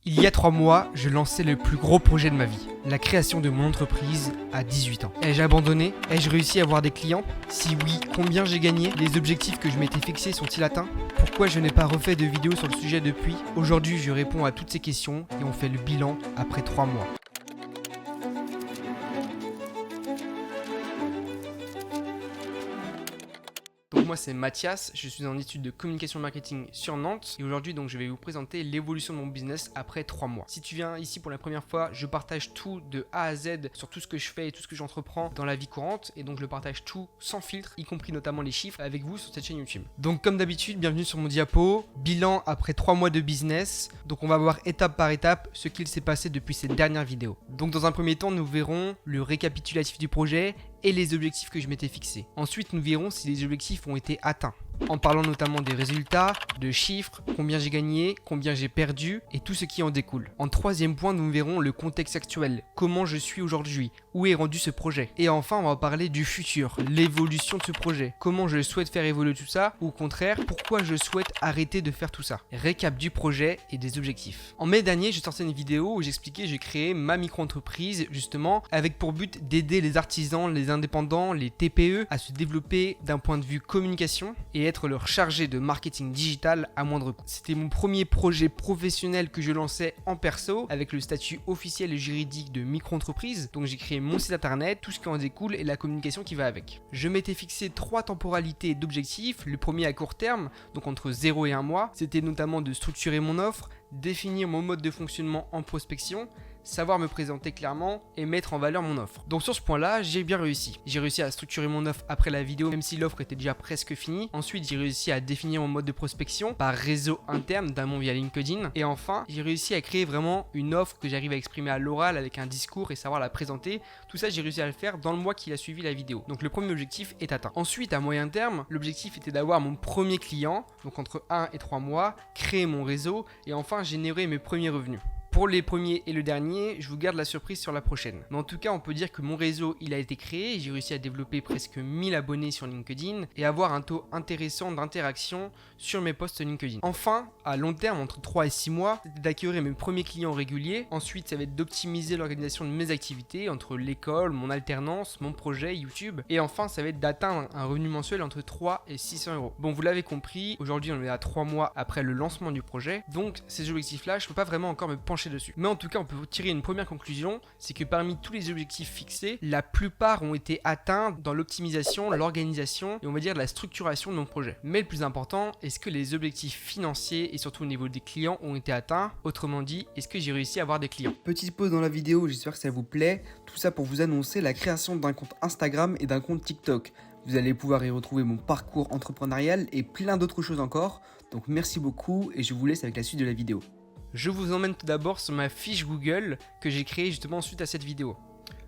Il y a 3 mois, je lançais le plus gros projet de ma vie, la création de mon entreprise à 18 ans. Ai-je abandonné? Ai-je réussi à avoir des clients? Si oui, combien j'ai gagné? Les objectifs que je m'étais fixés sont-ils atteints? Pourquoi je n'ai pas refait de vidéo sur le sujet depuis? Aujourd'hui, je réponds à toutes ces questions et on fait le bilan après 3 mois. Donc moi c'est Mathias, je suis en études de communication marketing sur Nantes et aujourd'hui donc je vais vous présenter l'évolution de mon business après 3 mois. Si tu viens ici pour la première fois, je partage tout de A à Z sur tout ce que je fais et tout ce que j'entreprends dans la vie courante et donc je le partage tout sans filtre, y compris notamment les chiffres avec vous sur cette chaîne YouTube. Donc comme d'habitude, bienvenue sur mon diapo, bilan après 3 mois de business. Donc on va voir étape par étape ce qu'il s'est passé depuis cette dernière vidéo. Donc dans un premier temps, nous verrons le récapitulatif du projet et les objectifs que je m'étais fixés. Ensuite, nous verrons si les objectifs ont été atteints, en parlant notamment des résultats, de chiffres, combien j'ai gagné, combien j'ai perdu et tout ce qui en découle. En troisième point, nous verrons le contexte actuel, comment je suis aujourd'hui, où est rendu ce projet. Et enfin, on va parler du futur, l'évolution de ce projet, comment je souhaite faire évoluer tout ça, ou au contraire, pourquoi je souhaite arrêter de faire tout ça. Récap du projet et des objectifs. En mai dernier, j'ai sorti une vidéo où j'expliquais que j'ai créé ma micro-entreprise, justement, avec pour but d'aider les artisans, les indépendants, les TPE à se développer d'un point de vue communication et être leur chargé de marketing digital à moindre coût. C'était mon premier projet professionnel que je lançais en perso avec le statut officiel et juridique de micro-entreprise. Donc j'ai créé mon site internet, tout ce qui en découle et la communication qui va avec. Je m'étais fixé 3 temporalités d'objectifs. Le premier à court terme, donc entre 0 et 1 mois, c'était notamment de structurer mon offre, définir mon mode de fonctionnement en prospection, savoir me présenter clairement et mettre en valeur mon offre. Donc sur ce point-là, j'ai bien réussi. J'ai réussi à structurer mon offre après la vidéo, même si l'offre était déjà presque finie. Ensuite, j'ai réussi à définir mon mode de prospection par réseau interne, notamment via LinkedIn. Et enfin, j'ai réussi à créer vraiment une offre que j'arrive à exprimer à l'oral avec un discours et savoir la présenter. Tout ça, j'ai réussi à le faire dans le mois qui a suivi la vidéo. Donc le premier objectif est atteint. Ensuite, à moyen terme, l'objectif était d'avoir mon premier client, donc entre 1 et 3 mois, créer mon réseau et enfin générer mes premiers revenus. Pour les premiers et le dernier, je vous garde la surprise sur la prochaine. Mais en tout cas, on peut dire que mon réseau, il a été créé. J'ai réussi à développer presque 1000 abonnés sur LinkedIn et avoir un taux intéressant d'interaction sur mes posts LinkedIn. Enfin, à long terme, entre 3 et 6 mois, c'était d'acquérir mes premiers clients réguliers. Ensuite, ça va être d'optimiser l'organisation de mes activités entre l'école, mon alternance, mon projet, YouTube. Et enfin, ça va être d'atteindre un revenu mensuel entre 3 et 600 euros. Bon, vous l'avez compris, aujourd'hui, on est à 3 mois après le lancement du projet. Donc, ces objectifs-là, je ne peux pas vraiment encore me pencher dessus. Mais en tout cas, on peut tirer une première conclusion, c'est que parmi tous les objectifs fixés, la plupart ont été atteints dans l'optimisation, l'organisation et on va dire la structuration de mon projet. Mais le plus important, est-ce que les objectifs financiers et surtout au niveau des clients ont été atteints? Autrement dit, est-ce que j'ai réussi à avoir des clients? Petite pause dans la vidéo, j'espère que ça vous plaît. Tout ça pour vous annoncer la création d'un compte Instagram et d'un compte TikTok. Vous allez pouvoir y retrouver mon parcours entrepreneurial et plein d'autres choses encore. Donc merci beaucoup et je vous laisse avec la suite de la vidéo. Je vous emmène tout d'abord sur ma fiche Google que j'ai créée justement suite à cette vidéo.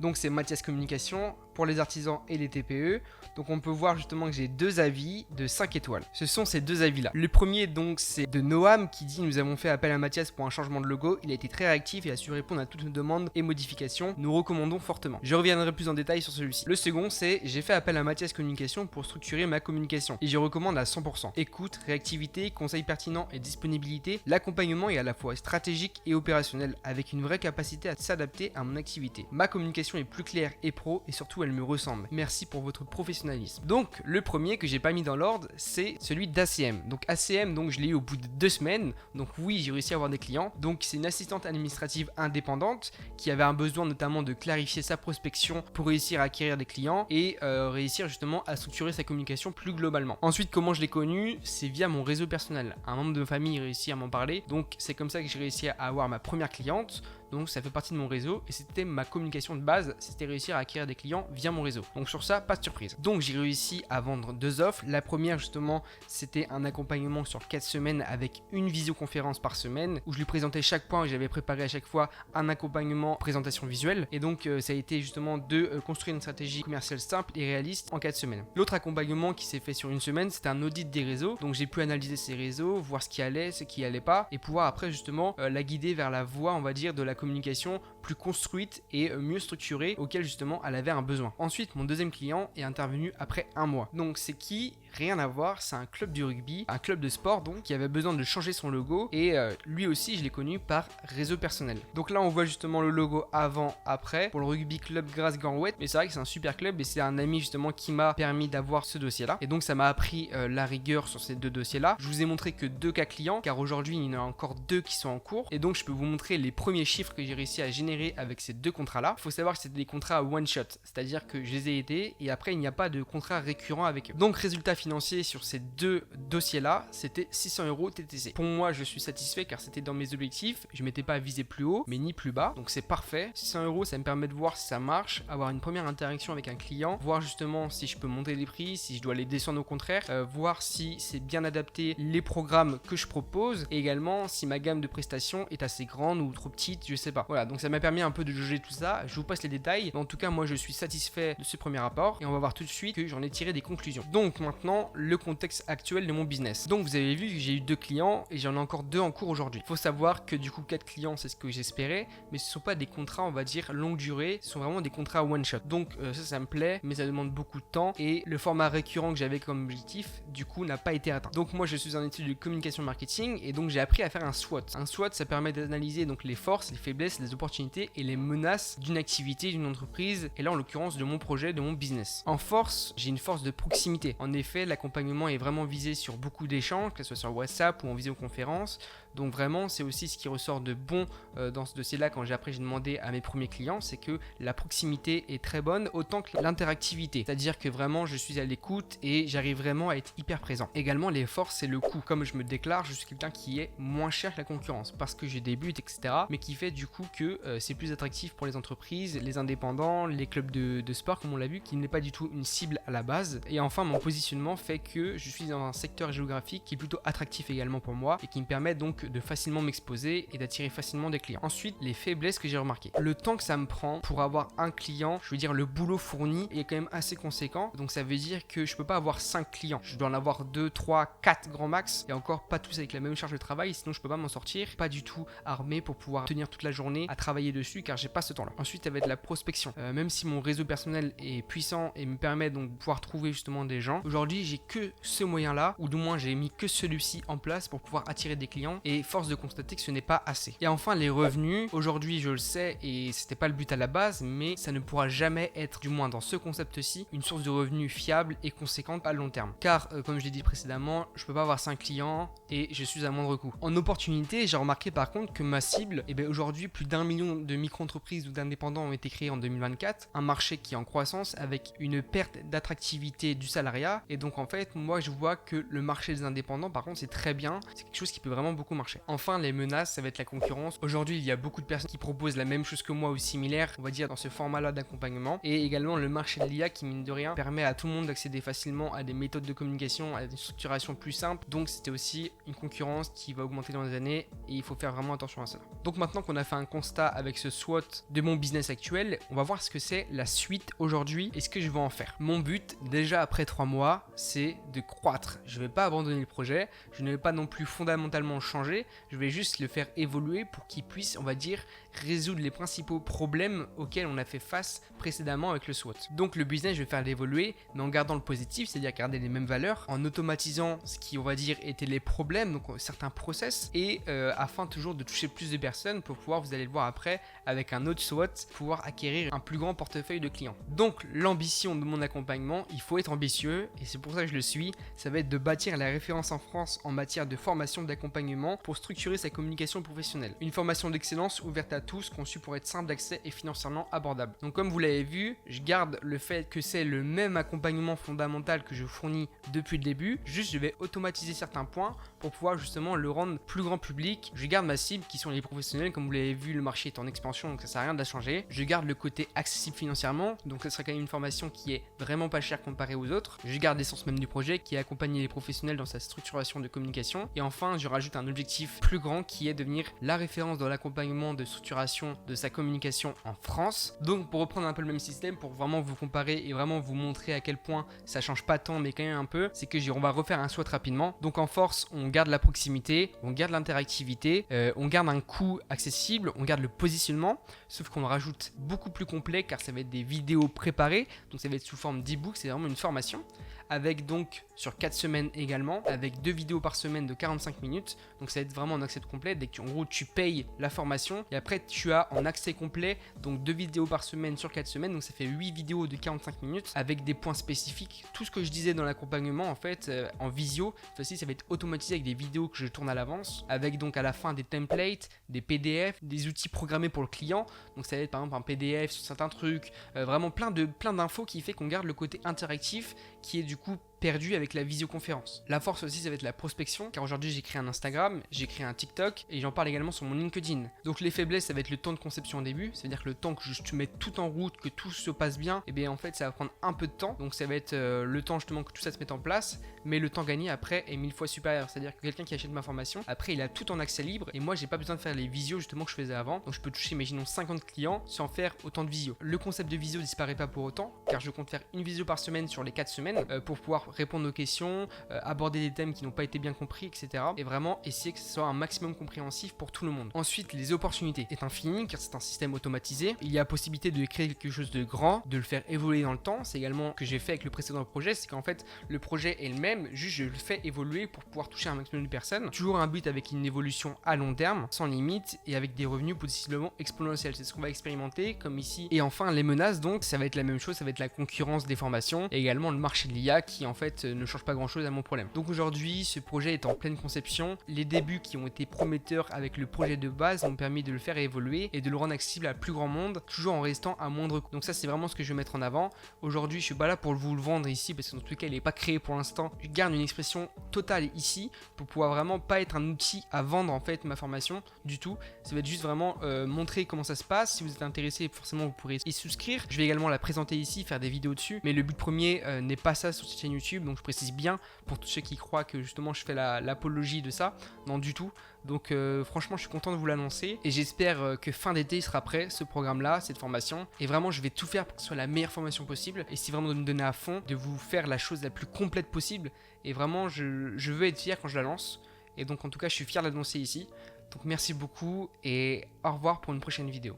Donc c'est Mathias Communication pour les artisans et les TPE. Donc on peut voir justement que j'ai 2 avis de 5 étoiles. Ce sont ces 2 avis-là. Le premier donc c'est de Noam qui dit: nous avons fait appel à Mathias pour un changement de logo. Il a été très réactif et a su répondre à toutes nos demandes et modifications. Nous recommandons fortement. Je reviendrai plus en détail sur celui-ci. Le second c'est: j'ai fait appel à Mathias Communication pour structurer ma communication. Et je recommande à 100%. Écoute, réactivité, conseils pertinents et disponibilité. L'accompagnement est à la fois stratégique et opérationnel avec une vraie capacité à s'adapter à mon activité. Ma communication est plus claire et pro et surtout elle me ressemble. Merci pour votre professionnalisme. Donc le premier que j'ai pas mis dans l'ordre, c'est celui d'ACM. Donc ACM, donc je l'ai eu au bout de 2 semaines. Donc oui, j'ai réussi à avoir des clients. Donc c'est une assistante administrative indépendante qui avait un besoin notamment de clarifier sa prospection pour réussir à acquérir des clients et réussir justement à structurer sa communication plus globalement. Ensuite, comment je l'ai connu? C'est via mon réseau personnel. Un membre de ma famille réussit à m'en parler. Donc c'est comme ça que j'ai réussi à avoir ma première cliente. Donc ça fait partie de mon réseau et c'était ma communication de base, c'était réussir à acquérir des clients via mon réseau. Donc sur ça, pas de surprise. Donc j'ai réussi à vendre 2 offres. La première justement, c'était un accompagnement sur 4 semaines avec une visioconférence par semaine où je lui présentais chaque point et j'avais préparé à chaque fois un accompagnement présentation visuelle. Et donc ça a été justement de construire une stratégie commerciale simple et réaliste en 4 semaines. L'autre accompagnement qui s'est fait sur une semaine, c'était un audit des réseaux. Donc j'ai pu analyser ces réseaux, voir ce qui allait pas et pouvoir après justement la guider vers la voie, on va dire, de la communication plus construite et mieux structurée auquel justement elle avait un besoin. Ensuite, mon deuxième client est intervenu après 1 mois. Donc c'est qui? Rien à voir, c'est un club du rugby, un club de sport donc, qui avait besoin de changer son logo et lui aussi je l'ai connu par réseau personnel. Donc là on voit justement le logo avant, après pour le rugby club Grasse-Ganrouette, mais c'est vrai que c'est un super club et c'est un ami justement qui m'a permis d'avoir ce dossier là et donc ça m'a appris la rigueur sur ces 2 dossiers là. Je vous ai montré que 2 cas clients car aujourd'hui il y en a encore 2 qui sont en cours et donc je peux vous montrer les premiers chiffres que j'ai réussi à générer avec ces 2 contrats là. Il faut savoir que c'est des contrats one shot, c'est-à-dire que je les ai aidés et après il n'y a pas de contrat récurrent avec eux. Donc résultat financier sur ces 2 dossiers là, c'était 600 € TTC. Pour moi je suis satisfait car c'était dans mes objectifs, je m'étais pas visé plus haut mais ni plus bas, donc c'est parfait. 600 € ça me permet de voir si ça marche, avoir une première interaction avec un client, voir justement si je peux monter les prix, si je dois les descendre au contraire, voir si c'est bien adapté les programmes que je propose et également si ma gamme de prestations est assez grande ou trop petite, je sais pas. Voilà, donc ça m'a permis un peu de jauger tout ça, je vous passe les détails, mais en tout cas moi je suis satisfait de ce premier rapport et on va voir tout de suite que j'en ai tiré des conclusions. Donc maintenant le contexte actuel de mon business. Donc vous avez vu que j'ai eu 2 clients et j'en ai encore 2 en cours aujourd'hui. Il faut savoir que du coup 4 clients c'est ce que j'espérais, mais ce ne sont pas des contrats on va dire longue durée, ce sont vraiment des contrats one shot. Donc ça me plaît, mais ça demande beaucoup de temps et le format récurrent que j'avais comme objectif du coup n'a pas été atteint. Donc moi je suis en étude de communication marketing et donc j'ai appris à faire un SWOT. Un SWOT ça permet d'analyser donc les forces, les faiblesses, les opportunités et les menaces d'une activité, d'une entreprise et là en l'occurrence de mon projet, de mon business. En force, j'ai une force de proximité. En effet, l'accompagnement est vraiment visé sur beaucoup d'échanges, que ce soit sur WhatsApp ou en visioconférence. Donc vraiment, c'est aussi ce qui ressort de bon dans ce dossier-là quand j'ai demandé à mes premiers clients, c'est que la proximité est très bonne autant que l'interactivité. C'est-à-dire que vraiment, je suis à l'écoute et j'arrive vraiment à être hyper présent. Également, les forces, c'est le coût. Comme je me déclare, je suis quelqu'un qui est moins cher que la concurrence parce que j'ai des buts, etc. Mais qui fait du coup que c'est plus attractif pour les entreprises, les indépendants, les clubs de sport comme on l'a vu, qui n'est pas du tout une cible à la base. Et enfin, mon positionnement fait que je suis dans un secteur géographique qui est plutôt attractif également pour moi et qui me permet donc de facilement m'exposer et d'attirer facilement des clients. Ensuite, les faiblesses que j'ai remarquées. Le temps que ça me prend pour avoir un client, je veux dire le boulot fourni est quand même assez conséquent. Donc ça veut dire que je peux pas avoir 5 clients. Je dois en avoir 2, 3, 4 grand max et encore pas tous avec la même charge de travail, sinon je peux pas m'en sortir. Pas du tout armé pour pouvoir tenir toute la journée à travailler dessus car j'ai pas ce temps-là. Ensuite, ça va être la prospection. Même si mon réseau personnel est puissant et me permet donc de pouvoir trouver justement des gens, aujourd'hui j'ai que ce moyen-là ou du moins j'ai mis que celui-ci en place pour pouvoir attirer des clients et force de constater que ce n'est pas assez. Et enfin les revenus, aujourd'hui je le sais et c'était pas le but à la base, mais ça ne pourra jamais être, du moins dans ce concept-ci, une source de revenus fiable et conséquente à long terme. Car comme je l'ai dit précédemment, je peux pas avoir 5 clients et je suis à moindre coût. En opportunité, j'ai remarqué par contre que ma cible, aujourd'hui plus d'1 million de micro-entreprises ou d'indépendants ont été créés en 2024, un marché qui est en croissance avec une perte d'attractivité du salariat et donc en fait moi je vois que le marché des indépendants par contre c'est très bien, c'est quelque chose qui peut vraiment beaucoup marcher. Enfin les menaces, ça va être la concurrence. Aujourd'hui il y a beaucoup de personnes qui proposent la même chose que moi ou similaire, on va dire dans ce format là d'accompagnement et également le marché de l'IA qui mine de rien permet à tout le monde d'accéder facilement à des méthodes de communication, à des structurations plus simples, donc c'était aussi une concurrence qui va augmenter dans les années et il faut faire vraiment attention à ça. Donc maintenant qu'on a fait un constat avec ce SWOT de mon business actuel, on va voir ce que c'est la suite aujourd'hui et ce que je vais en faire. Mon but déjà après 3 mois c'est de croître. Je ne vais pas abandonner le projet, je ne vais pas non plus fondamentalement changer, je vais juste le faire évoluer pour qu'il puisse, on va dire, résoudre les principaux problèmes auxquels on a fait face précédemment avec le SWOT. Donc le business, je vais faire l'évoluer, mais en gardant le positif, c'est-à-dire garder les mêmes valeurs, en automatisant ce qui, on va dire, étaient les problèmes, donc certains process, et afin toujours de toucher plus de personnes pour pouvoir, vous allez le voir après, avec un autre SWOT, pouvoir acquérir un plus grand portefeuille de clients. Donc l'ambition de mon accompagnement, il faut être ambitieux, et c'est pour ça que je le suis, ça va être de bâtir la référence en France en matière de formation d'accompagnement pour structurer sa communication professionnelle. Une formation d'excellence ouverte à tous, conçue pour être simple d'accès et financièrement abordable. Donc comme vous l'avez vu, je garde le fait que c'est le même accompagnement fondamental que je fournis depuis le début, juste je vais automatiser certains points pour pouvoir justement le rendre plus grand public. Je garde ma cible qui sont les professionnels, comme vous l'avez vu, le marché est en expansion donc ça sert à rien de la changer. Je garde le côté accessible financièrement, donc ça sera quand même une formation qui est vraiment pas chère comparée aux autres. Je garde l'essence même du projet qui est accompagner les professionnels dans sa structuration de communication et enfin je rajoute un objectif objectif plus grand qui est devenir la référence dans l'accompagnement de structuration de sa communication en France. Donc pour reprendre un peu le même système, pour vraiment vous comparer et vraiment vous montrer à quel point ça change pas tant mais quand même un peu, c'est que on va refaire un SWOT rapidement. Donc en force, on garde la proximité, on garde l'interactivité, on garde un coût accessible, on garde le positionnement, sauf qu'on rajoute beaucoup plus complet car ça va être des vidéos préparées, donc ça va être sous forme d'e-book, c'est vraiment une formation. Avec donc sur 4 semaines également, avec 2 vidéos par semaine de 45 minutes. Donc ça va être vraiment en accès complet. Dès que en gros tu payes la formation et après tu as en accès complet donc 2 vidéos par semaine sur 4 semaines. Donc ça fait 8 vidéos de 45 minutes avec des points spécifiques. Tout ce que je disais dans l'accompagnement en fait en visio, ça va être automatisé avec des vidéos que je tourne à l'avance, avec donc à la fin des templates, des PDF, des outils programmés pour le client. Donc ça va être par exemple un PDF sur certains trucs, vraiment plein d'infos qui fait qu'on garde le côté interactif qui est du coup perdu avec la visioconférence. La force aussi, ça va être la prospection, car aujourd'hui j'ai créé un Instagram, j'ai créé un TikTok et j'en parle également sur mon LinkedIn. Donc les faiblesses, ça va être le temps de conception au début, c'est-à-dire que le temps que tu mets tout en route, que tout se passe bien, et bien en fait ça va prendre un peu de temps, donc ça va être le temps justement que tout ça se mette en place, mais le temps gagné après est 1000 fois supérieur, c'est-à-dire que quelqu'un qui achète ma formation, après il a tout en accès libre et moi j'ai pas besoin de faire les visios justement que je faisais avant, donc je peux toucher imaginons 50 clients sans faire autant de visio. Le concept de visio disparaît pas pour autant, car je compte faire une visio par semaine sur les 4 semaines pour pouvoir répondre aux questions, aborder des thèmes qui n'ont pas été bien compris, etc. Et vraiment essayer que ce soit un maximum compréhensif pour tout le monde. Ensuite, les opportunités est infini car c'est un système automatisé. Il y a possibilité de créer quelque chose de grand, de le faire évoluer dans le temps. C'est également ce que j'ai fait avec le précédent projet, c'est qu'en fait le projet est le même, juste je le fais évoluer pour pouvoir toucher un maximum de personnes. Toujours un but avec une évolution à long terme, sans limite et avec des revenus possiblement exponentiels. C'est ce qu'on va expérimenter comme ici. Et enfin les menaces, donc ça va être la même chose, ça va être la concurrence des formations et également le marché de l'IA qui en fait ne change pas grand chose à mon problème. Donc aujourd'hui ce projet est en pleine conception, les débuts qui ont été prometteurs avec le projet de base ont permis de le faire évoluer et de le rendre accessible à plus grand monde, toujours en restant à moindre coût. Donc ça c'est vraiment ce que je vais mettre en avant. Aujourd'hui je suis pas là pour vous le vendre ici parce que dans tous les cas il n'est pas créé pour l'instant. Je garde une expression totale ici pour pouvoir vraiment pas être un outil à vendre en fait ma formation du tout. Ça va être juste vraiment montrer comment ça se passe. Si vous êtes intéressé forcément vous pourrez y souscrire. Je vais également la présenter ici, faire des vidéos dessus, mais le but premier n'est pas ça sur cette chaîne YouTube, donc je précise bien pour tous ceux qui croient que justement je fais l'apologie de ça, non du tout. Donc franchement je suis content de vous l'annoncer et j'espère que fin d'été il sera prêt ce programme là, cette formation, et vraiment je vais tout faire pour que ce soit la meilleure formation possible et si vraiment de me donner à fond, de vous faire la chose la plus complète possible et vraiment je veux être fier quand je la lance et donc en tout cas je suis fier de l'annoncer ici. Donc merci beaucoup et au revoir pour une prochaine vidéo.